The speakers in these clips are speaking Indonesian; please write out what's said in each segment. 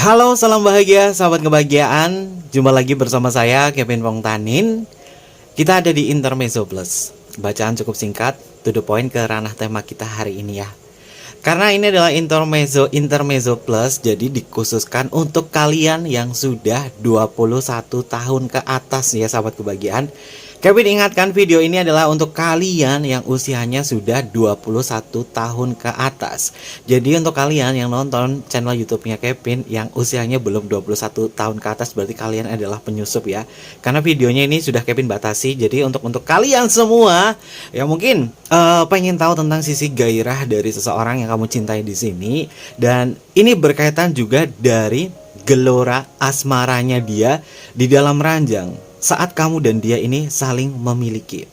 Halo, salam bahagia, sahabat kebahagiaan. Jumpa lagi bersama saya, Kevin Wongtanin. Kita ada di Intermezzo Plus. Bacaan cukup singkat, to the point ke ranah tema kita hari ini ya. Karena ini adalah Intermezzo Plus, jadi dikhususkan untuk kalian yang sudah 21 tahun ke atas ya sahabat kebahagiaan. Kevin ingatkan, video ini adalah untuk kalian yang usianya sudah 21 tahun ke atas. Jadi untuk kalian yang nonton channel YouTube-nya Kevin yang usianya belum 21 tahun ke atas, berarti kalian adalah penyusup ya. Karena videonya ini sudah Kevin batasi. Jadi untuk kalian semua yang mungkin pengen tahu tentang sisi gairah dari seseorang yang kamu cintai di sini, dan ini berkaitan juga dari gelora asmaranya dia di dalam ranjang saat kamu dan dia ini saling memiliki.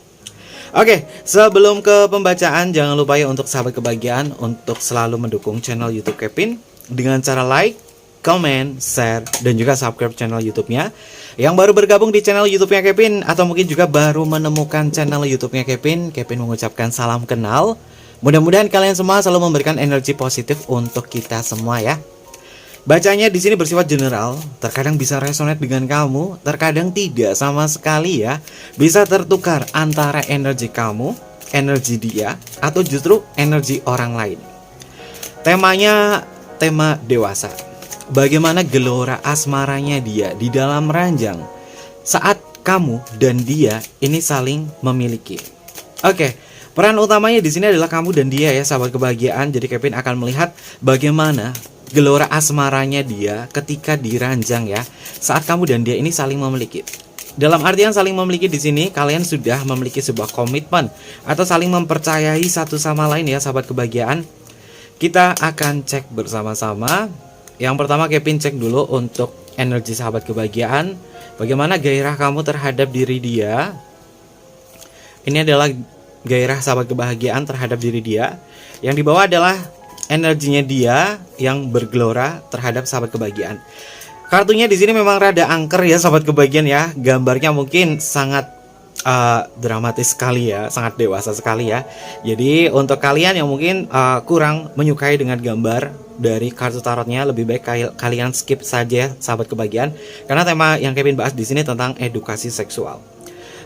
Oke, sebelum ke pembacaan, jangan lupa ya untuk sahabat kebahagiaan untuk selalu mendukung channel YouTube Kevin dengan cara like, comment, share, dan juga subscribe channel YouTube-nya. Yang baru bergabung di channel YouTube-nya Kevin atau mungkin juga baru menemukan channel YouTube-nya Kevin mengucapkan salam kenal. Mudah-mudahan kalian semua selalu memberikan energi positif untuk kita semua ya. Bacanya di sini bersifat general, terkadang bisa resonate dengan kamu, terkadang tidak sama sekali ya. Bisa tertukar antara energi kamu, energi dia, atau justru energi orang lain. Temanya tema dewasa. Bagaimana gelora asmaranya dia di dalam ranjang saat kamu dan dia ini saling memiliki. Oke. Peran utamanya di sini adalah kamu dan dia ya sahabat kebahagiaan. Jadi Kevin akan melihat bagaimana gelora asmaranya dia ketika diranjang ya, saat kamu dan dia ini saling memiliki. Dalam artian saling memiliki di sini kalian sudah memiliki sebuah komitmen atau saling mempercayai satu sama lain ya sahabat kebahagiaan. Kita akan cek bersama-sama. Yang pertama Kevin cek dulu untuk energi sahabat kebahagiaan. Bagaimana gairah kamu terhadap diri dia. Ini adalah gairah sahabat kebahagiaan terhadap diri dia. Yang di bawah adalah energinya dia yang bergelora terhadap sahabat kebahagiaan. Kartunya di sini memang rada angker ya sahabat kebahagiaan ya. Gambarnya mungkin sangat dramatis sekali ya, sangat dewasa sekali ya. Jadi untuk kalian yang mungkin kurang menyukai dengan gambar dari kartu tarotnya, lebih baik kalian skip saja sahabat kebahagiaan, karena tema yang Kevin bahas di sini tentang edukasi seksual.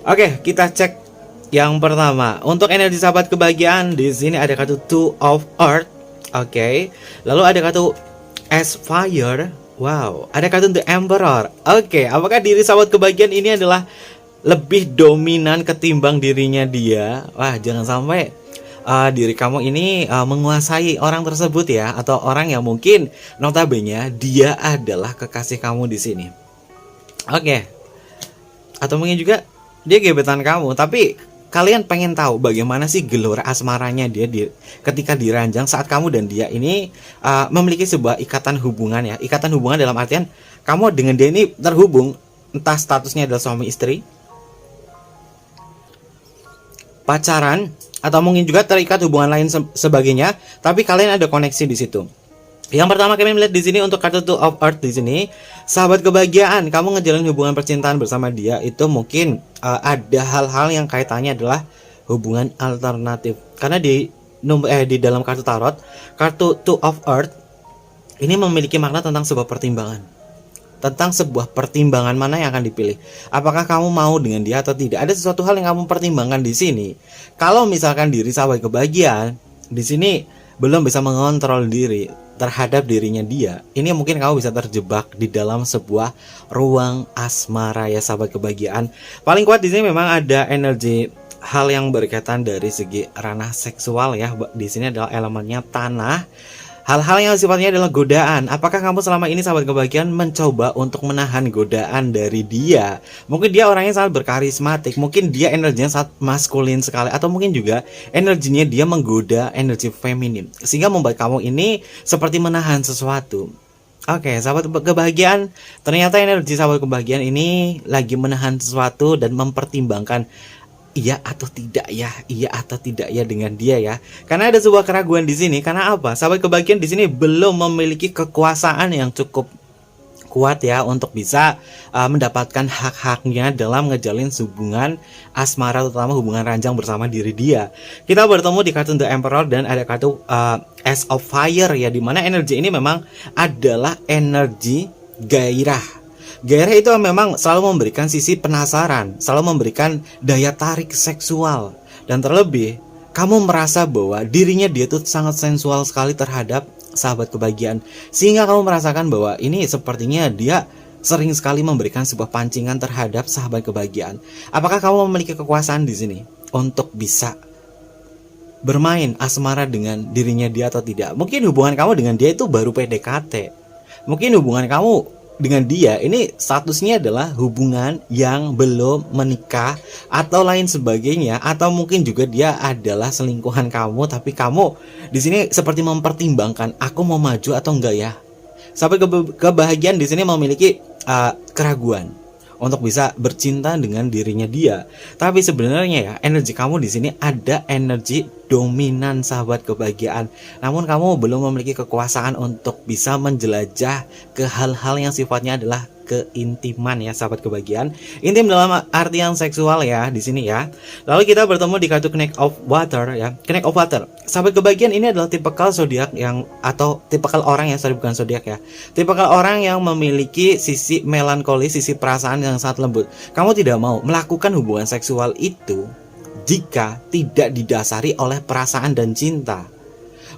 Oke, kita cek yang pertama. Untuk energi sahabat kebahagiaan di sini ada kartu Two of Earth. Oke, lalu ada kartu Fire. Wow, ada kartu The Emperor. Oke, apakah diri sahabat kebahagiaan ini adalah lebih dominan ketimbang dirinya dia? Wah, jangan sampai diri kamu ini menguasai orang tersebut ya, atau orang yang mungkin notabene dia adalah kekasih kamu di sini. Oke, atau mungkin juga dia gebetan kamu, tapi kalian pengen tahu bagaimana sih gelora asmaranya dia ketika diranjang saat kamu dan dia ini memiliki sebuah ikatan hubungan ya. Ikatan hubungan dalam artian kamu dengan dia ini terhubung, entah statusnya adalah suami istri, pacaran, atau mungkin juga terikat hubungan lain sebagainya, tapi kalian ada koneksi di situ. Yang pertama kami melihat di sini untuk kartu Two of Earth di sini, sahabat kebahagiaan, kamu ngejalin hubungan percintaan bersama dia itu mungkin ada hal-hal yang kaitannya adalah hubungan alternatif. Karena di dalam kartu tarot, kartu Two of Earth ini memiliki makna tentang sebuah pertimbangan. Tentang sebuah pertimbangan mana yang akan dipilih. Apakah kamu mau dengan dia atau tidak? Ada sesuatu hal yang kamu pertimbangkan di sini. Kalau misalkan diri sahabat kebahagiaan di sini belum bisa mengontrol diri terhadap dirinya dia, ini mungkin kamu bisa terjebak di dalam sebuah ruang asmara ya sahabat kebahagiaan. Paling kuat di sini memang ada energi hal yang berkaitan dari segi ranah seksual ya. Di sini adalah elemennya tanah. Hal-hal yang sifatnya adalah godaan. Apakah kamu selama ini sahabat kebahagiaan mencoba untuk menahan godaan dari dia? Mungkin dia orangnya sangat berkarismatik, mungkin dia energinya sangat maskulin sekali, atau mungkin juga energinya dia menggoda energi feminim, sehingga membuat kamu ini seperti menahan sesuatu. Oke, sahabat kebahagiaan, ternyata energi sahabat kebahagiaan ini lagi menahan sesuatu dan mempertimbangkan iya atau tidak ya dengan dia ya. Karena ada sebuah keraguan di sini. Karena apa? Sahabat kebahagiaan di sini belum memiliki kekuasaan yang cukup kuat ya untuk bisa mendapatkan hak-haknya dalam ngejalin hubungan asmara, terutama hubungan ranjang bersama diri dia. Kita bertemu di kartu The Emperor dan ada kartu Ace of Fire ya, dimana energi ini memang adalah energi gairah. Gairah itu memang selalu memberikan sisi penasaran, selalu memberikan daya tarik seksual. Dan terlebih, kamu merasa bahwa dirinya dia tuh sangat sensual sekali terhadap sahabat kebahagiaan, sehingga kamu merasakan bahwa ini sepertinya dia sering sekali memberikan sebuah pancingan terhadap sahabat kebahagiaan. Apakah kamu memiliki kekuasaan di sini untuk bisa bermain asmara dengan dirinya dia atau tidak? Mungkin hubungan kamu dengan dia itu baru PDKT. Mungkin hubungan kamu dengan dia ini statusnya adalah hubungan yang belum menikah atau lain sebagainya, atau mungkin juga dia adalah selingkuhan kamu, tapi kamu di sini seperti mempertimbangkan, aku mau maju atau enggak ya. Sampai kebahagiaan di sini memiliki keraguan untuk bisa bercinta dengan dirinya dia. Tapi sebenarnya ya, energi kamu di sini ada energi dominan sahabat kebahagiaan. Namun kamu belum memiliki kekuasaan untuk bisa menjelajah ke hal-hal yang sifatnya adalah keintiman ya sahabat kebahagiaan. Intim dalam artian seksual ya di sini ya. Lalu kita bertemu di kartu Knight of Water ya. Knight of Water. Sahabat kebahagiaan ini adalah tipikal zodiak yang, atau tipikal orang ya, sorry bukan zodiak ya. Tipikal orang yang memiliki sisi melankoli, sisi perasaan yang sangat lembut. Kamu tidak mau melakukan hubungan seksual itu jika tidak didasari oleh perasaan dan cinta.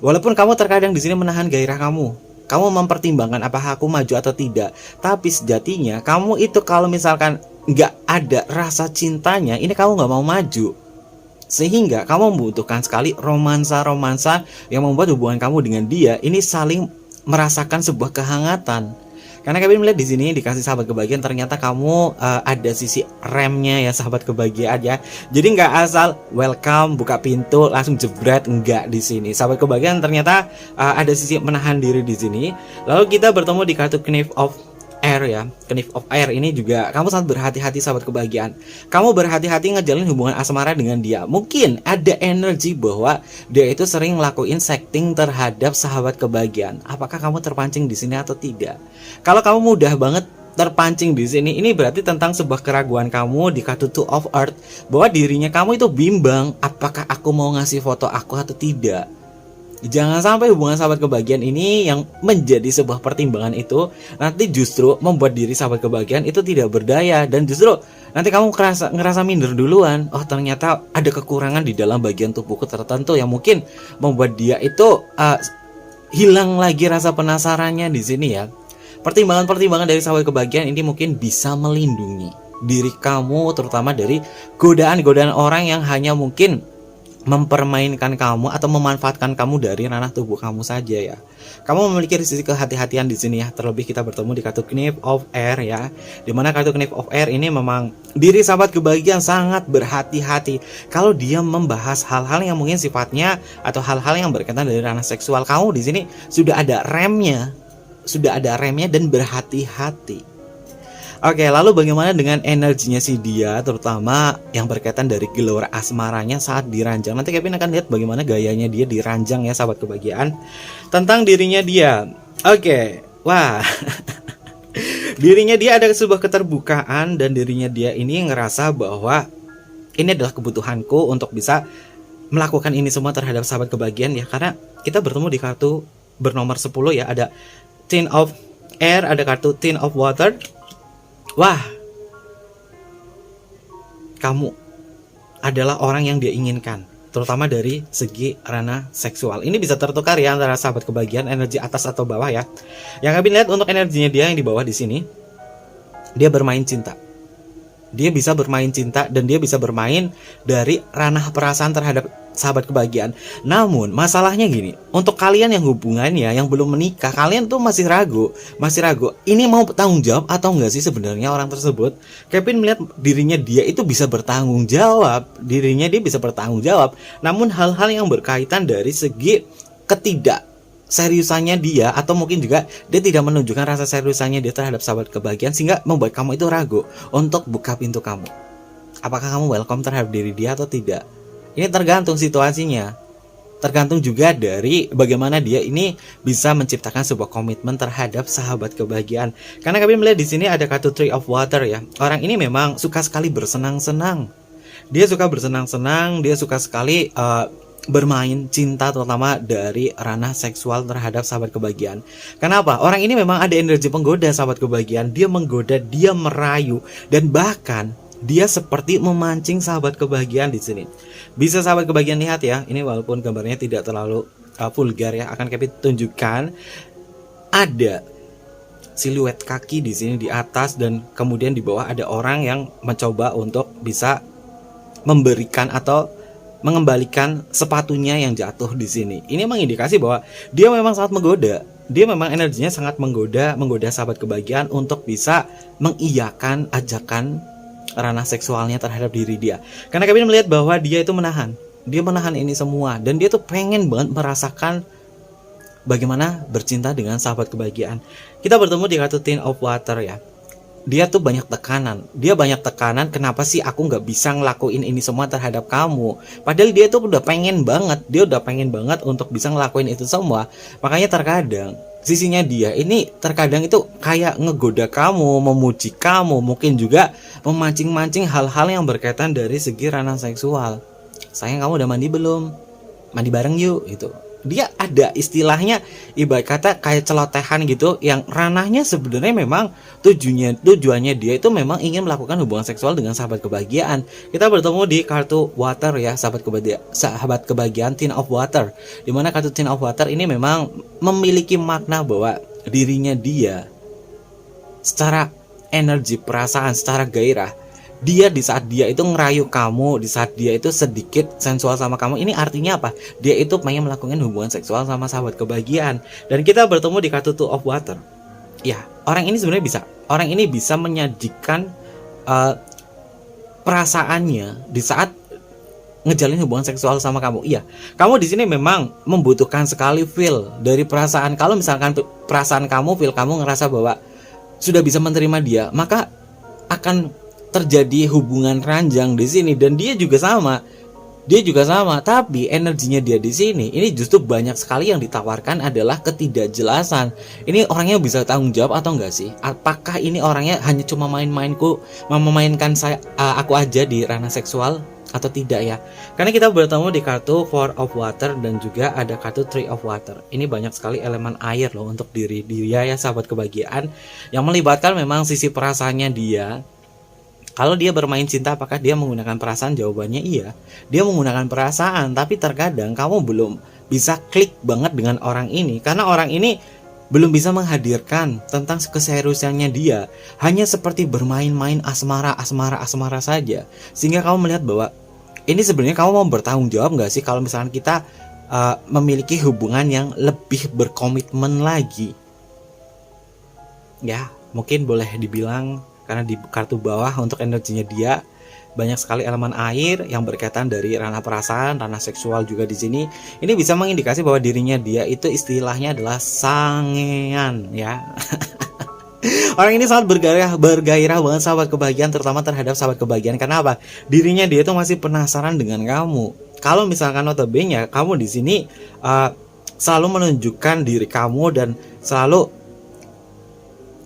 Walaupun kamu terkadang di sini menahan gairah kamu mempertimbangkan apakah aku maju atau tidak, tapi sejatinya kamu itu kalau misalkan nggak ada rasa cintanya, ini kamu nggak mau maju. Sehingga kamu membutuhkan sekali romansa-romansa yang membuat hubungan kamu dengan dia ini saling merasakan sebuah kehangatan. Karena kami melihat di sini dikasih sahabat kebahagiaan, ternyata kamu ada sisi remnya ya sahabat kebahagiaan ya. Jadi nggak asal welcome buka pintu langsung jebret, enggak di sini. Sahabat kebahagiaan ternyata ada sisi menahan diri di sini. Lalu kita bertemu di kartu Knight of Air ya. Knight of Air ini juga kamu sangat berhati-hati sahabat kebahagiaan. Kamu berhati-hati ngejalin hubungan asmara dengan dia. Mungkin ada energi bahwa dia itu sering ngelakuin sexting terhadap sahabat kebahagiaan. Apakah kamu terpancing di sini atau tidak? Kalau kamu mudah banget terpancing di sini, ini berarti tentang sebuah keraguan kamu di kartu Two of Earth, bahwa dirinya kamu itu bimbang, apakah aku mau ngasih foto aku atau tidak. Jangan sampai hubungan sahabat kebahagiaan ini yang menjadi sebuah pertimbangan itu nanti justru membuat diri sahabat kebahagiaan itu tidak berdaya, dan justru nanti kamu ngerasa minder duluan. Oh ternyata ada kekurangan di dalam bagian tubuhku tertentu yang mungkin membuat dia itu hilang lagi rasa penasarannya di sini ya. Pertimbangan-pertimbangan dari sahabat kebahagiaan ini mungkin bisa melindungi diri kamu terutama dari godaan-godaan orang yang hanya mungkin mempermainkan kamu atau memanfaatkan kamu dari ranah tubuh kamu saja ya. Kamu memiliki sisi kehati-hatian di sini ya. Terlebih kita bertemu di kartu Knight of Air ya. Dimana kartu Knight of Air ini memang diri sahabat kebahagiaan sangat berhati-hati kalau dia membahas hal-hal yang mungkin sifatnya atau hal-hal yang berkaitan dari ranah seksual. Kamu di sini sudah ada remnya dan berhati-hati. Oke, lalu bagaimana dengan energinya si dia, terutama yang berkaitan dari gelora asmaranya saat diranjang. Nanti Kevin akan lihat bagaimana gayanya dia diranjang ya sahabat kebahagiaan. Tentang dirinya dia. Oke, wah dirinya dia ada sebuah keterbukaan, dan dirinya dia ini ngerasa bahwa ini adalah kebutuhanku untuk bisa melakukan ini semua terhadap sahabat kebahagiaan ya. Karena kita bertemu di kartu bernomor 10 ya. Ada Ten of Air, ada kartu Ten of Water. Wah, kamu adalah orang yang dia inginkan, terutama dari segi ranah seksual. Ini bisa tertukar ya antara sahabat kebahagiaan energi atas atau bawah ya. Yang kami lihat untuk energinya dia yang di bawah di sini, dia bermain cinta. Dia bisa bermain cinta dan dia bisa bermain dari ranah perasaan terhadap sahabat kebahagiaan. Namun masalahnya gini, untuk kalian yang hubungannya yang belum menikah, kalian tuh masih ragu. Ini mau tanggung jawab atau enggak sih sebenarnya orang tersebut? Kevin melihat dirinya dia itu bisa bertanggung jawab, namun hal-hal yang berkaitan dari segi seriusannya dia, atau mungkin juga dia tidak menunjukkan rasa seriusannya dia terhadap sahabat kebahagiaan, sehingga membuat kamu itu ragu untuk buka pintu kamu. Apakah kamu welcome terhadap diri dia atau tidak? Ini tergantung situasinya. Tergantung juga dari bagaimana dia ini bisa menciptakan sebuah komitmen terhadap sahabat kebahagiaan. Karena kami melihat di sini ada kartu Three of Water ya. Orang ini memang suka sekali bersenang-senang. Dia suka bersenang-senang, dia suka sekali bermain cinta, terutama dari ranah seksual terhadap sahabat kebahagiaan. Kenapa? Orang ini memang ada energi penggoda sahabat kebahagiaan. Dia menggoda, dia merayu, dan bahkan dia seperti memancing sahabat kebahagiaan di sini. Bisa sahabat kebahagiaan lihat ya, ini walaupun gambarnya tidak terlalu vulgar ya, akan kami tunjukkan ada siluet kaki di sini di atas, dan kemudian di bawah ada orang yang mencoba untuk bisa memberikan atau mengembalikan sepatunya yang jatuh di sini. Ini mengindikasi bahwa dia memang sangat menggoda. Dia memang energinya sangat menggoda sahabat kebahagiaan untuk bisa mengiyakan ajakan ranah seksualnya terhadap diri dia. Karena kami melihat bahwa dia itu menahan. Dia menahan ini semua, dan dia tuh pengen banget merasakan bagaimana bercinta dengan sahabat kebahagiaan. Kita bertemu di kartu Ten of Water ya. Dia tuh banyak tekanan. Dia banyak tekanan, kenapa sih aku nggak bisa ngelakuin ini semua terhadap kamu? Padahal dia tuh udah pengen banget. Dia udah pengen banget untuk bisa ngelakuin itu semua. Makanya terkadang sisinya dia ini terkadang itu kayak ngegoda kamu, memuji kamu, mungkin juga memancing-mancing hal-hal yang berkaitan dari segi ranah seksual. Sayang, kamu udah mandi belum? Mandi bareng yuk, gitu. Dia ada istilahnya ibarat kata kayak celotehan gitu, yang ranahnya sebenarnya memang tujuannya dia itu memang ingin melakukan hubungan seksual dengan sahabat kebahagiaan. Kita bertemu di kartu water ya, sahabat kebahagiaan Ten of Water, dimana kartu Ten of Water ini memang memiliki makna bahwa dirinya dia secara energi, perasaan, secara gairah, dia di saat dia itu ngerayu kamu, di saat dia itu sedikit sensual sama kamu, ini artinya apa? Dia itu pengen melakukan hubungan seksual sama sahabat kebahagiaan. Dan kita bertemu di kartu Two of Water. Ya, orang ini sebenarnya bisa. Orang ini bisa menyajikan perasaannya di saat ngejalin hubungan seksual sama kamu. Iya, kamu di sini memang membutuhkan sekali feel dari perasaan. Kalau misalkan perasaan kamu, feel kamu ngerasa bahwa sudah bisa menerima dia, maka akan terjadi hubungan ranjang di sini. Dan dia juga sama, tapi energinya dia di sini ini justru banyak sekali yang ditawarkan adalah ketidakjelasan. Ini orangnya bisa tanggung jawab atau enggak sih? Apakah ini orangnya hanya cuma memainkan aku aja di ranah seksual atau tidak ya? Karena kita bertemu di kartu Four of Water dan juga ada kartu Three of Water. Ini banyak sekali elemen air loh untuk diri dia ya, sahabat kebahagiaan, yang melibatkan memang sisi perasaannya dia. Kalau dia bermain cinta, apakah dia menggunakan perasaan? Jawabannya iya, dia menggunakan perasaan. Tapi terkadang kamu belum bisa klik banget dengan orang ini, karena orang ini belum bisa menghadirkan tentang keseriusannya dia. Hanya seperti bermain-main asmara saja. Sehingga kamu melihat bahwa ini sebenarnya kamu mau bertanggung jawab gak sih kalau misalnya kita memiliki hubungan yang lebih berkomitmen lagi. Ya, mungkin boleh dibilang, karena di kartu bawah untuk energinya dia banyak sekali elemen air yang berkaitan dari ranah perasaan, ranah seksual juga di sini. Ini bisa mengindikasi bahwa dirinya dia itu istilahnya adalah sangean ya. Orang ini sangat bergairah banget sahabat kebahagiaan, terutama terhadap sahabat kebahagiaan. Karena apa? Dirinya dia itu masih penasaran dengan kamu. Kalau misalkan notabene kamu di sini selalu menunjukkan diri kamu dan selalu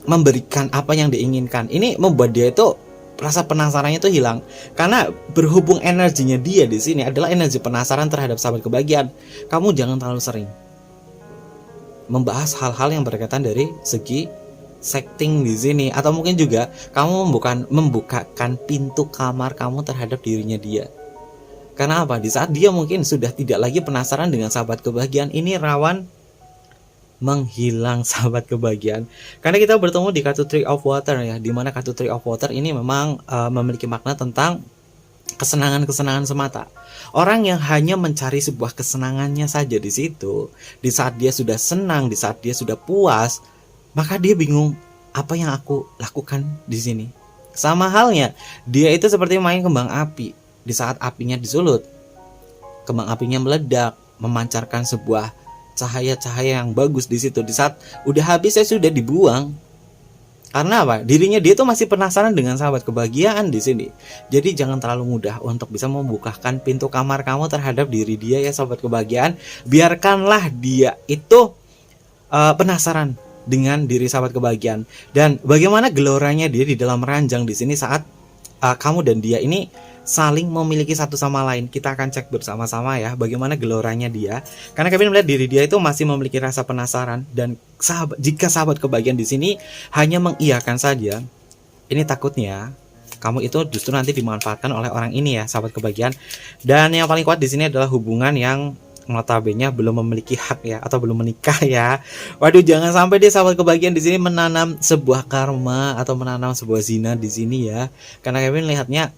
memberikan apa yang diinginkan. Ini membuat dia itu rasa penasarannya itu hilang. Karena berhubung energinya dia di sini adalah energi penasaran terhadap sahabat kebahagiaan, kamu jangan terlalu sering membahas hal-hal yang berkaitan dari segi setting di sini, atau mungkin juga kamu membukakan pintu kamar kamu terhadap dirinya dia. Karena apa? Di saat dia mungkin sudah tidak lagi penasaran dengan sahabat kebahagiaan, ini rawan menghilang sahabat kebahagiaan. Karena kita bertemu di kartu Three of Water ya, dimana kartu Three of Water ini memang memiliki makna tentang kesenangan-kesenangan semata. Orang yang hanya mencari sebuah kesenangannya saja di situ, di saat dia sudah senang, di saat dia sudah puas, maka dia bingung apa yang aku lakukan di sini. Sama halnya, dia itu seperti main kembang api. Di saat apinya disulut, kembang apinya meledak, memancarkan sebuah cahaya-cahaya yang bagus di situ. Di saat udah habis, saya sudah dibuang. Karena apa? Dirinya dia tuh masih penasaran dengan sahabat kebahagiaan di sini. Jadi jangan terlalu mudah untuk bisa membukakan pintu kamar kamu terhadap diri dia ya, sahabat kebahagiaan. Biarkanlah dia itu penasaran dengan diri sahabat kebahagiaan. Dan bagaimana geloranya dia di dalam ranjang di sini saat kamu dan dia ini saling memiliki satu sama lain. Kita akan cek bersama-sama ya bagaimana geloranya dia. Karena Kevin melihat diri dia itu masih memiliki rasa penasaran, dan jika sahabat kebahagiaan di sini hanya mengiyakan saja, ini takutnya kamu itu justru nanti dimanfaatkan oleh orang ini ya, sahabat kebahagiaan. Dan yang paling kuat di sini adalah hubungan yang notabene belum memiliki hak ya, atau belum menikah ya. Waduh, jangan sampai dia sahabat kebahagiaan di sini menanam sebuah karma atau menanam sebuah zina di sini ya. Karena Kevin lihatnya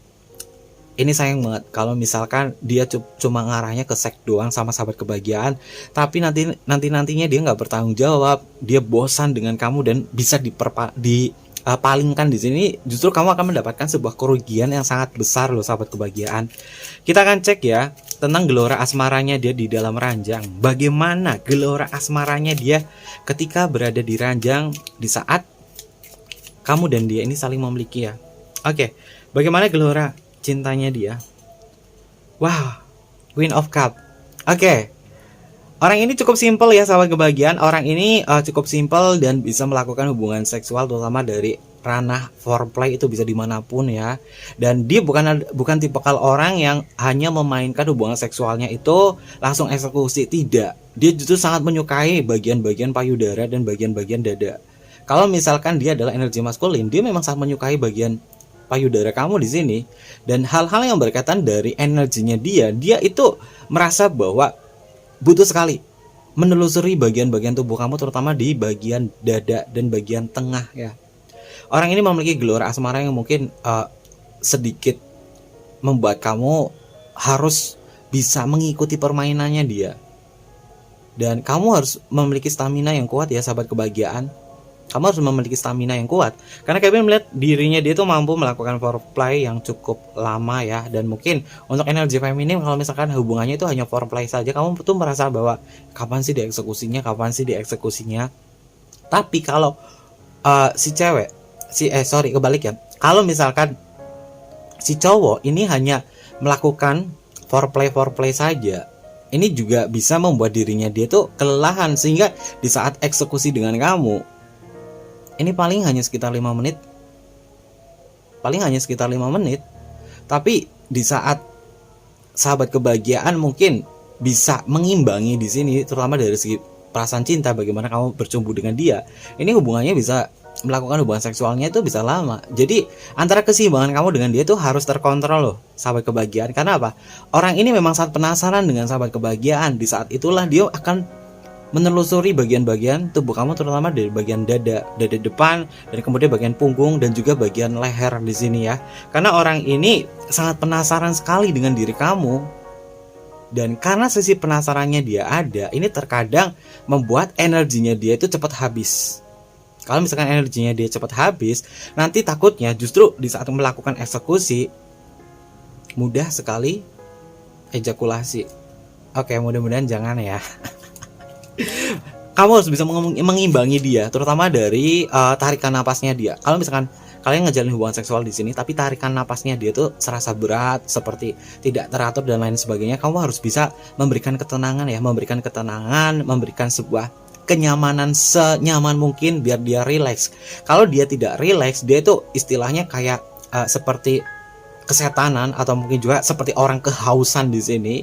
ini sayang banget kalau misalkan dia cuma ngarahnya ke seks doang sama sahabat kebahagiaan, tapi nantinya dia nggak bertanggung jawab, dia bosan dengan kamu dan bisa dipalingkan di sini. Justru kamu akan mendapatkan sebuah kerugian yang sangat besar loh sahabat kebahagiaan. Kita akan cek ya tentang gelora asmaranya dia di dalam ranjang. Bagaimana gelora asmaranya dia ketika berada di ranjang di saat kamu dan dia ini saling memiliki ya. Oke, bagaimana gelora cintanya dia? Wow, Queen of Cup. Oke. Orang ini cukup simpel ya sahabat kebahagiaan. Orang ini cukup simpel dan bisa melakukan hubungan seksual, terutama dari ranah foreplay itu bisa dimanapun ya. Dan dia bukan tipikal orang yang hanya memainkan hubungan seksualnya itu langsung eksekusi. Tidak. Dia justru sangat menyukai bagian-bagian payudara dan bagian-bagian dada. Kalau misalkan dia adalah energi maskulin, dia memang sangat menyukai bagian payudara kamu di sini, dan hal-hal yang berkaitan dari energinya dia itu merasa bahwa butuh sekali menelusuri bagian-bagian tubuh kamu, terutama di bagian dada dan bagian tengah ya. Orang ini memiliki gelora asmara yang mungkin sedikit membuat kamu harus bisa mengikuti permainannya dia, dan kamu harus memiliki stamina yang kuat ya sahabat kebahagiaan. Kamu harus memiliki stamina yang kuat, karena Kevin melihat dirinya dia tuh mampu melakukan foreplay yang cukup lama ya. Dan mungkin untuk energi feminim, kalau misalkan hubungannya itu hanya foreplay saja, kamu tuh merasa bahwa kapan sih dieksekusinya. Tapi kalau kebalik ya, kalau misalkan si cowok ini hanya melakukan foreplay saja, ini juga bisa membuat dirinya dia tuh kelelahan, sehingga di saat eksekusi dengan kamu ini paling hanya sekitar 5 menit. Tapi di saat sahabat kebahagiaan mungkin bisa mengimbangi di sini, terutama dari segi perasaan cinta, bagaimana kamu bercumbu dengan dia. Ini hubungannya bisa melakukan hubungan seksualnya itu bisa lama. Jadi antara keseimbangan kamu dengan dia itu harus terkontrol loh sahabat kebahagiaan. Karena apa? Orang ini memang sangat penasaran dengan sahabat kebahagiaan. Di saat itulah dia akan menelusuri bagian-bagian tubuh kamu, terutama dari bagian dada depan, dan kemudian bagian punggung dan juga bagian leher di sini ya. Karena orang ini sangat penasaran sekali dengan diri kamu, dan karena sisi penasarannya dia ada, ini terkadang membuat energinya dia itu cepat habis. Kalau misalkan energinya dia cepat habis, nanti takutnya justru di saat melakukan eksekusi mudah sekali ejakulasi. Oke, mudah-mudahan jangan ya. Kamu harus bisa mengimbangi dia, terutama dari tarikan napasnya dia. Kalau misalkan kalian ngejalin hubungan seksual di sini, tapi tarikan napasnya dia tuh serasa berat, seperti tidak teratur dan lain sebagainya, kamu harus bisa memberikan ketenangan ya, memberikan sebuah kenyamanan senyaman mungkin biar dia rileks. Kalau dia tidak rileks, dia itu istilahnya kayak seperti kesetanan, atau mungkin juga seperti orang kehausan di sini.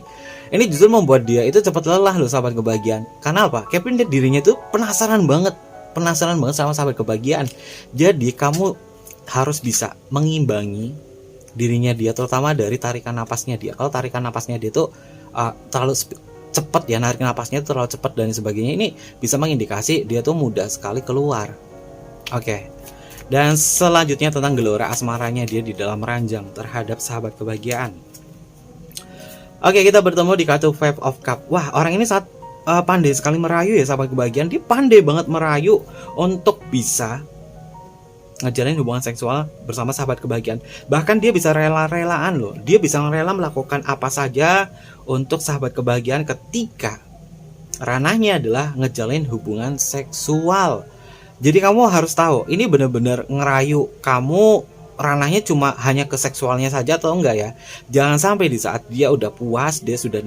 Ini justru membuat dia itu cepat lelah loh sahabat kebahagiaan. Karena apa? Kevin lihat dirinya tuh penasaran banget sama sahabat kebahagiaan. Jadi kamu harus bisa mengimbangi dirinya dia, terutama dari tarikan napasnya dia. Kalau tarikan napasnya dia tuh terlalu cepat ya, narik napasnya terlalu cepat dan sebagainya, ini bisa mengindikasi dia tuh mudah sekali keluar. Oke. Dan selanjutnya tentang gelora asmaranya dia di dalam ranjang terhadap sahabat kebahagiaan. Oke, kita bertemu di kartu Five of Cup. Wah, orang ini sangat pandai sekali merayu ya sahabat kebahagiaan. Dia pandai banget merayu untuk bisa ngejalin hubungan seksual bersama sahabat kebahagiaan. Bahkan dia bisa rela-relaan loh. Dia bisa rela melakukan apa saja untuk sahabat kebahagiaan ketika ranahnya adalah ngejalin hubungan seksual. Jadi kamu harus tahu, ini benar-benar ngerayu kamu ranahnya cuma hanya ke seksualnya saja atau enggak ya. Jangan sampai di saat dia udah puas, dia sudah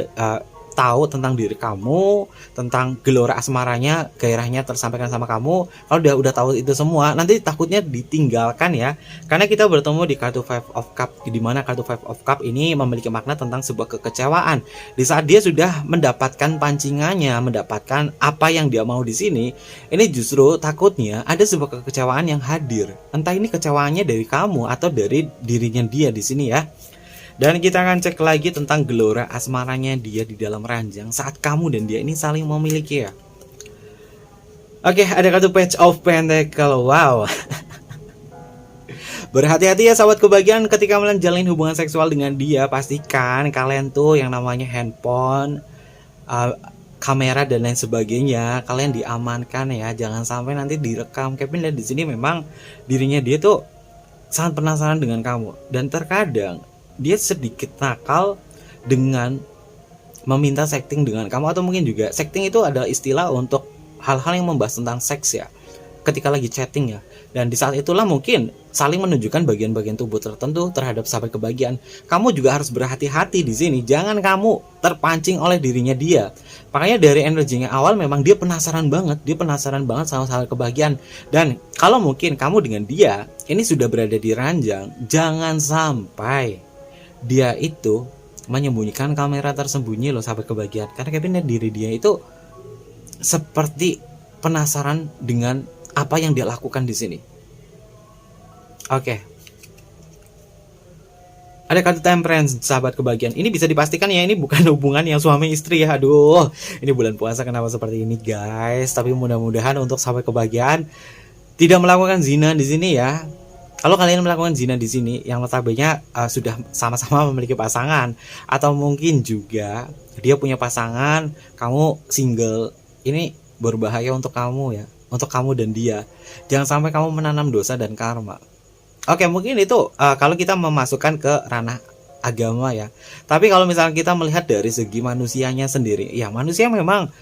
tahu tentang diri kamu, tentang gelora asmaranya, gairahnya tersampaikan sama kamu. Kalau udah tahu itu semua, nanti takutnya ditinggalkan ya. Karena kita bertemu di kartu Five of Cup, di mana kartu Five of Cup ini memiliki makna tentang sebuah kekecewaan. Di saat dia sudah mendapatkan pancingannya, mendapatkan apa yang dia mau di sini, ini justru takutnya ada sebuah kekecewaan yang hadir. Entah ini kecewaannya dari kamu atau dari dirinya dia di sini ya. Dan kita akan cek lagi tentang gelora asmaranya dia di dalam ranjang saat kamu dan dia ini saling memiliki ya. Oke, ada kartu Page of Pentacle. Wow. Berhati-hati ya sahabat kebahagiaan ketika menjalin hubungan seksual dengan dia. Pastikan kalian tuh yang namanya handphone, kamera dan lain sebagainya kalian diamankan ya. Jangan sampai nanti direkam. Kevin lihat di sini memang dirinya dia tuh sangat penasaran dengan kamu, dan terkadang dia sedikit nakal dengan meminta sexting dengan kamu, atau mungkin juga sexting itu adalah istilah untuk hal-hal yang membahas tentang seks ya, ketika lagi chatting ya. Dan di saat itulah mungkin saling menunjukkan bagian-bagian tubuh tertentu terhadap sahabat kebahagiaan. Kamu juga harus berhati-hati di sini, jangan kamu terpancing oleh dirinya dia. Makanya dari energinya awal memang dia penasaran banget sama sahabat kebahagiaan. Dan kalau mungkin kamu dengan dia ini sudah berada di ranjang, jangan sampai dia itu menyembunyikan kamera tersembunyi loh sahabat kebahagiaan. Karena Kevin lihat diri dia itu seperti penasaran dengan apa yang dia lakukan di sini. Oke. Ada kartu Temperance sahabat kebahagiaan. Ini bisa dipastikan ya, ini bukan hubungan yang suami istri ya. Aduh, ini bulan puasa kenapa seperti ini guys. Tapi mudah-mudahan untuk sahabat kebahagiaan tidak melakukan zina di sini ya. Kalau kalian melakukan zina di sini, yang notabene sudah sama-sama memiliki pasangan, atau mungkin juga dia punya pasangan, kamu single, ini berbahaya untuk kamu ya, untuk kamu dan dia. Jangan sampai kamu menanam dosa dan karma. Oke, mungkin itu kalau kita memasukkan ke ranah agama ya. Tapi kalau misalnya kita melihat dari segi manusianya sendiri, ya manusia memang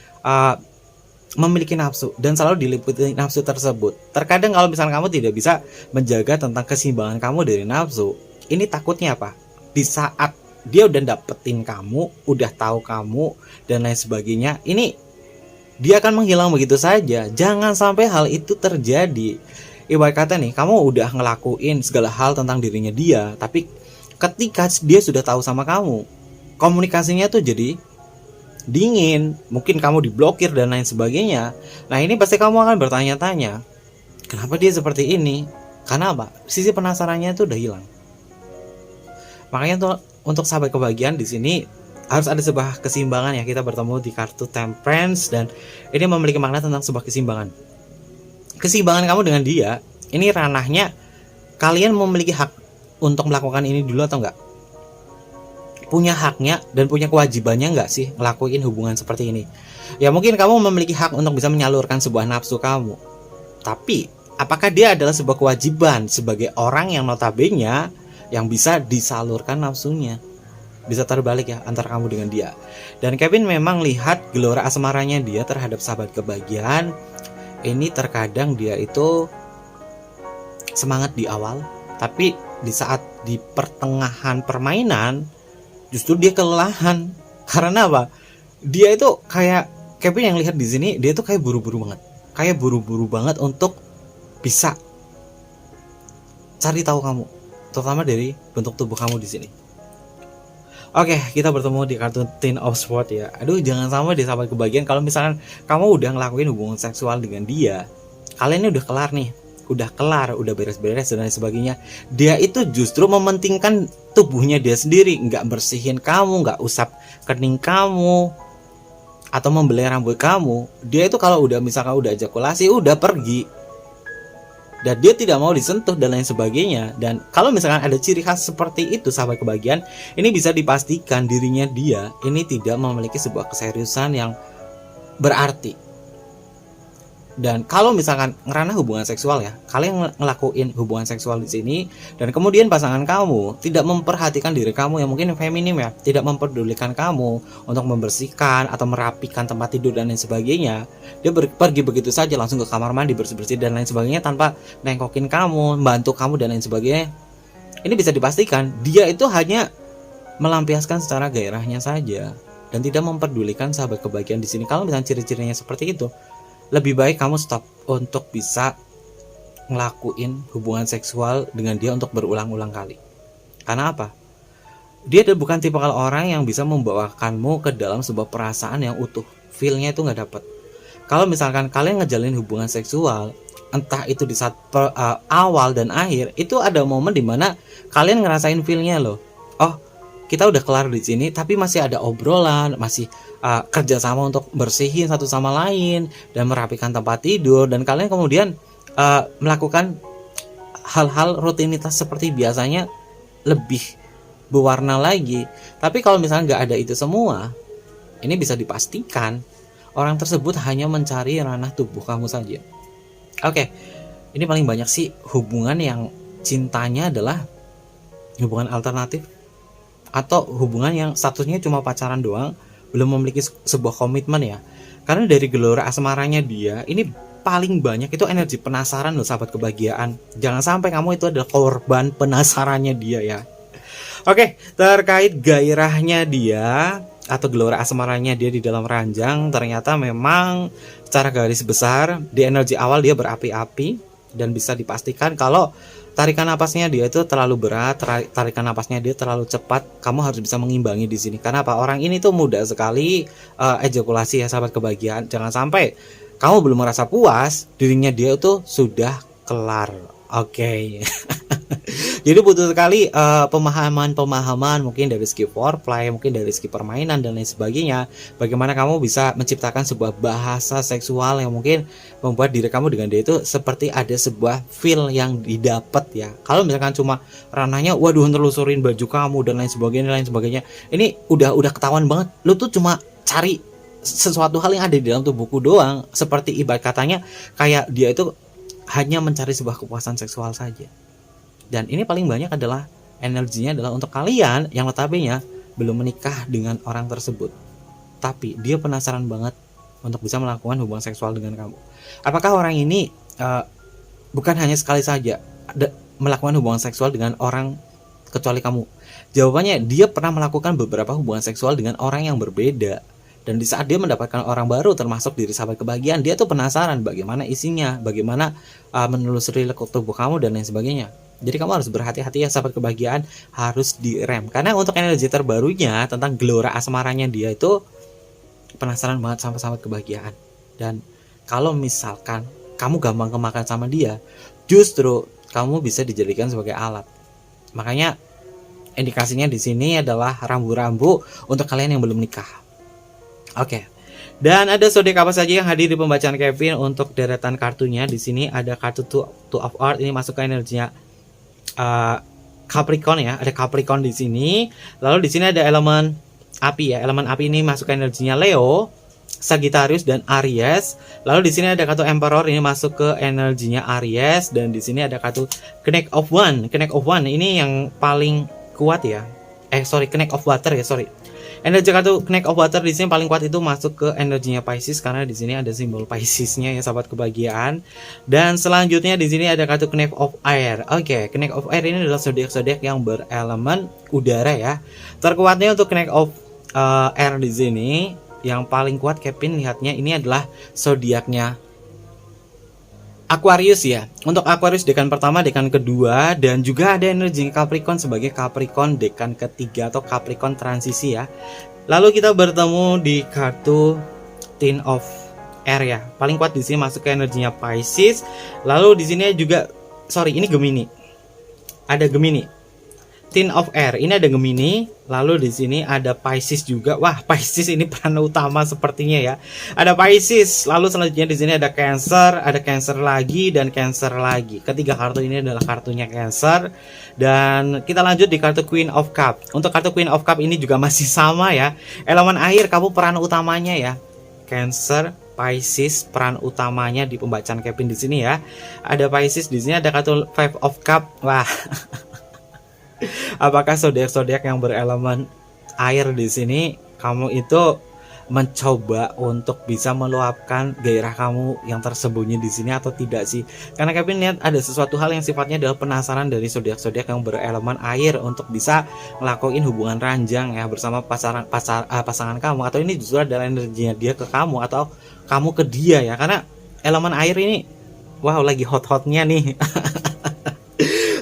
memiliki nafsu dan selalu diliputi nafsu tersebut. Terkadang kalau misalnya kamu tidak bisa menjaga tentang keseimbangan kamu dari nafsu, ini takutnya apa? Di saat dia udah dapetin kamu, udah tahu kamu dan lain sebagainya, ini dia akan menghilang begitu saja. Jangan sampai hal itu terjadi. Ibarat kata nih, kamu udah ngelakuin segala hal tentang dirinya dia, tapi ketika dia sudah tahu sama kamu, komunikasinya tuh jadi dingin, mungkin kamu diblokir dan lain sebagainya. Nah ini pasti kamu akan bertanya-tanya, kenapa dia seperti ini? Karena apa? Sisi penasarannya itu udah hilang. Makanya untuk sahabat kebahagiaan di sini harus ada sebuah keseimbangan ya. Kita bertemu di kartu Temperance dan ini memiliki makna tentang sebuah keseimbangan. Keseimbangan kamu dengan dia, ini ranahnya kalian memiliki hak untuk melakukan ini dulu atau enggak? Punya haknya dan punya kewajibannya nggak sih ngelakuin hubungan seperti ini? Ya mungkin kamu memiliki hak untuk bisa menyalurkan sebuah nafsu kamu, tapi apakah dia adalah sebuah kewajiban sebagai orang yang notabene yang bisa disalurkan nafsunya? Bisa terbalik ya antara kamu dengan dia. Dan Kevin memang lihat gelora asmaranya dia terhadap sahabat kebahagiaan. Ini terkadang dia itu semangat di awal, tapi di saat di pertengahan permainan justru dia kelelahan. Karena apa? Dia itu kayak Kevin yang lihat di sini, dia itu kayak buru-buru banget. Kayak buru-buru banget untuk bisa cari tahu kamu, terutama dari bentuk tubuh kamu di sini. Oke, kita bertemu di kartu Ten of Swords ya. Aduh, jangan sampai di sahabat kebahagiaan kalau misalkan kamu udah ngelakuin hubungan seksual dengan dia, kalian ini udah kelar nih. Udah beres-beres dan lain sebagainya. Dia itu justru mementingkan tubuhnya dia sendiri, nggak bersihin kamu, nggak usap kening kamu, atau membelai rambut kamu. Dia itu kalau udah misalkan udah ejakulasi, udah pergi. Dan dia tidak mau disentuh dan lain sebagainya. Dan kalau misalkan ada ciri khas seperti itu sahabat kebahagiaan, ini bisa dipastikan dirinya dia ini tidak memiliki sebuah keseriusan yang berarti. Dan kalau misalkan ngeranah hubungan seksual ya, kalian ngelakuin hubungan seksual di sini dan kemudian pasangan kamu tidak memperhatikan diri kamu yang mungkin feminim ya, tidak memperdulikan kamu untuk membersihkan atau merapikan tempat tidur dan lain sebagainya. Dia pergi begitu saja langsung ke kamar mandi bersih-bersih dan lain sebagainya tanpa nengkokin kamu, membantu kamu dan lain sebagainya. Ini bisa dipastikan dia itu hanya melampiaskan secara gairahnya saja. dan tidak memperdulikan sahabat kebahagiaan di sini. Kalau misalnya ciri-cirinya seperti itu, lebih baik kamu stop untuk bisa ngelakuin hubungan seksual dengan dia untuk berulang-ulang kali. Karena apa? Dia bukan tipe orang yang bisa membawakanmu ke dalam sebuah perasaan yang utuh. Feel-nya itu nggak dapet. Kalau misalkan kalian ngejalin hubungan seksual, entah itu di saat awal dan akhir, itu ada momen dimana kalian ngerasain feel-nya loh. Oh, kita udah kelar di sini, tapi masih ada obrolan, masih kerjasama untuk bersihin satu sama lain dan merapikan tempat tidur, dan kalian kemudian melakukan hal-hal rutinitas seperti biasanya lebih berwarna lagi. Tapi kalau misalnya nggak ada itu semua, ini bisa dipastikan orang tersebut hanya mencari ranah tubuh kamu saja. Oke, ini paling banyak sih hubungan yang cintanya adalah hubungan alternatif atau hubungan yang statusnya cuma pacaran doang, belum memiliki sebuah komitmen ya. Karena dari gelora asmaranya dia, ini paling banyak itu energi penasaran loh sahabat kebahagiaan. Jangan sampai kamu itu adalah korban penasarannya dia ya. Oke, terkait gairahnya dia atau gelora asmaranya dia di dalam ranjang, ternyata memang secara garis besar di energi awal dia berapi-api, dan bisa dipastikan kalau tarikan napasnya dia itu terlalu berat, tarikan napasnya dia terlalu cepat. Kamu harus bisa mengimbangi di sini. Karena apa? Orang ini tuh mudah sekali ejakulasi ya sahabat kebahagiaan. Jangan sampai kamu belum merasa puas, dirinya dia itu sudah kelar. Oke. Jadi butuh sekali pemahaman mungkin dari segi foreplay, mungkin dari segi permainan dan lain sebagainya. Bagaimana kamu bisa menciptakan sebuah bahasa seksual yang mungkin membuat diri kamu dengan dia itu seperti ada sebuah feel yang didapat ya. Kalau misalkan cuma ranahnya waduh nelusurin baju kamu dan lain sebagainya, ini udah ketahuan banget. Lu tuh cuma cari sesuatu hal yang ada di dalam tubuhku doang. Seperti ibarat katanya kayak dia itu hanya mencari sebuah kepuasan seksual saja. Dan ini paling banyak adalah energinya adalah untuk kalian yang notabene belum menikah dengan orang tersebut, tapi dia penasaran banget untuk bisa melakukan hubungan seksual dengan kamu. Apakah orang ini bukan hanya sekali saja melakukan hubungan seksual dengan orang kecuali kamu? Jawabannya, dia pernah melakukan beberapa hubungan seksual dengan orang yang berbeda. Dan di saat dia mendapatkan orang baru termasuk diri sahabat kebahagiaan, dia tuh penasaran bagaimana isinya, bagaimana menelusuri lekuk tubuh kamu dan lain sebagainya. Jadi kamu harus berhati-hati ya sahabat kebahagiaan, harus direm. Karena untuk energi terbarunya tentang gelora asmaranya dia itu penasaran banget sama sahabat kebahagiaan. Dan kalau misalkan kamu gampang kemakan sama dia, justru kamu bisa dijadikan sebagai alat. Makanya indikasinya di sini adalah rambu-rambu untuk kalian yang belum nikah. Oke. Dan ada zodiak apa saja yang hadir di pembacaan Kevin untuk deretan kartunya? Di sini ada kartu Two of Earth, ini masuk ke energinya Capricorn ya, ada Capricorn di sini. Lalu di sini ada elemen api ya, elemen api ini masuk ke energinya Leo, Sagittarius dan Aries. Lalu di sini ada kartu Emperor, ini masuk ke energinya Aries, dan di sini ada kartu Knight of One. Knight of One ini yang paling kuat ya. Knight of Water ya, sorry. Energi kartu Knight of Water di sini paling kuat itu masuk ke energinya Pisces, karena di sini ada simbol Piscesnya ya sahabat kebahagiaan. Dan selanjutnya di sini ada kartu Knight of Air. Oke, Knight of Air ini adalah zodiak-zodiak yang berelemen udara ya. Terkuatnya untuk Knight of Air di sini yang paling kuat Kevin lihatnya ini adalah zodiaknya Aquarius ya. Untuk Aquarius dekan pertama, dekan kedua, dan juga ada energi Capricorn sebagai Capricorn dekan ketiga atau Capricorn transisi ya. Lalu kita bertemu di kartu Ten of Air ya. Paling kuat di sini masuk ke energinya Pisces. Lalu di sini juga ini Gemini. Ada Gemini. Ten of Air ini ada Gemini, lalu di sini ada Pisces juga. Wah, Pisces ini peran utama sepertinya ya. Ada Pisces, lalu selanjutnya di sini ada Cancer lagi dan Cancer lagi. Ketiga kartu ini adalah kartunya Cancer. Dan kita lanjut di kartu Queen of Cup. Untuk kartu Queen of Cup ini juga masih sama ya. Elemen air kamu peran utamanya ya. Cancer, Pisces peran utamanya di pembacaan Kevin di sini ya. Ada Pisces di sini, ada kartu Five of Cup. Wah. Apakah zodiak-zodiak yang berelemen air di sini kamu itu mencoba untuk bisa meluapkan gairah kamu yang tersembunyi di sini atau tidak sih? Karena Kevin lihat ada sesuatu hal yang sifatnya adalah penasaran dari zodiak-zodiak yang berelemen air untuk bisa ngelakuin hubungan ranjang ya bersama pasangan kamu, atau ini justru adalah energinya dia ke kamu atau kamu ke dia ya, karena elemen air ini wow lagi hot-hotnya nih.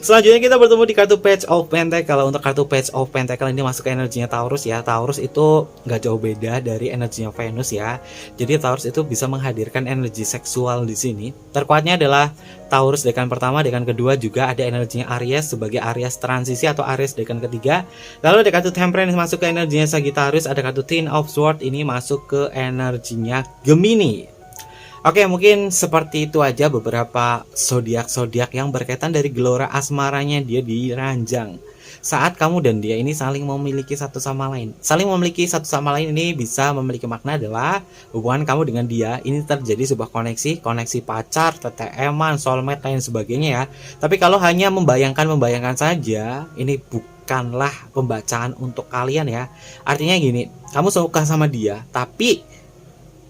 Selanjutnya kita bertemu di kartu Page of Pentacle. Kalau untuk kartu Page of Pentacle ini masuk ke energinya Taurus ya. Taurus itu nggak jauh beda dari energinya Venus ya. Jadi Taurus itu bisa menghadirkan energi seksual di sini. Terkuatnya adalah Taurus dekan pertama, dekan kedua juga ada energinya Aries sebagai Aries transisi atau Aries dekan ketiga. Lalu ada kartu Temperance masuk ke energinya Sagittarius, ada kartu Ten of Swords ini masuk ke energinya Gemini. Oke, mungkin seperti itu aja beberapa zodiak-zodiak yang berkaitan dari gelora asmaranya dia di ranjang. Saat kamu dan dia ini saling memiliki satu sama lain. Saling memiliki satu sama lain ini bisa memiliki makna adalah hubungan kamu dengan dia ini terjadi sebuah koneksi pacar, TTM-an, soulmate, lain sebagainya ya. Tapi kalau hanya membayangkan saja, ini bukanlah pembacaan untuk kalian ya. Artinya gini, kamu suka sama dia, tapi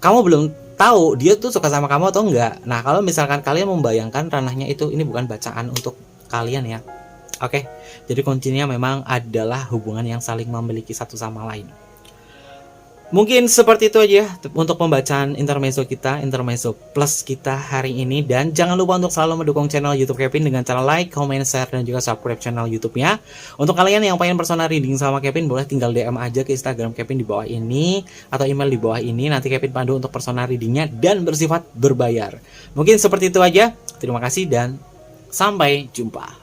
kamu belum tahu dia tuh suka sama kamu atau enggak. Nah, kalau misalkan kalian membayangkan ranahnya itu, ini bukan bacaan untuk kalian ya. Oke, jadi kuncinya memang adalah hubungan yang saling memiliki satu sama lain. Mungkin seperti itu aja untuk pembacaan intermezzo kita, intermezzo plus kita hari ini. Dan jangan lupa untuk selalu mendukung channel YouTube Kevin dengan cara like, comment, share, dan juga subscribe channel YouTube-nya. Untuk kalian yang pengen personal reading sama Kevin, boleh tinggal DM aja ke Instagram Kevin di bawah ini atau email di bawah ini. Nanti Kevin pandu untuk personal readingnya dan bersifat berbayar. Mungkin seperti itu aja. Terima kasih dan sampai jumpa.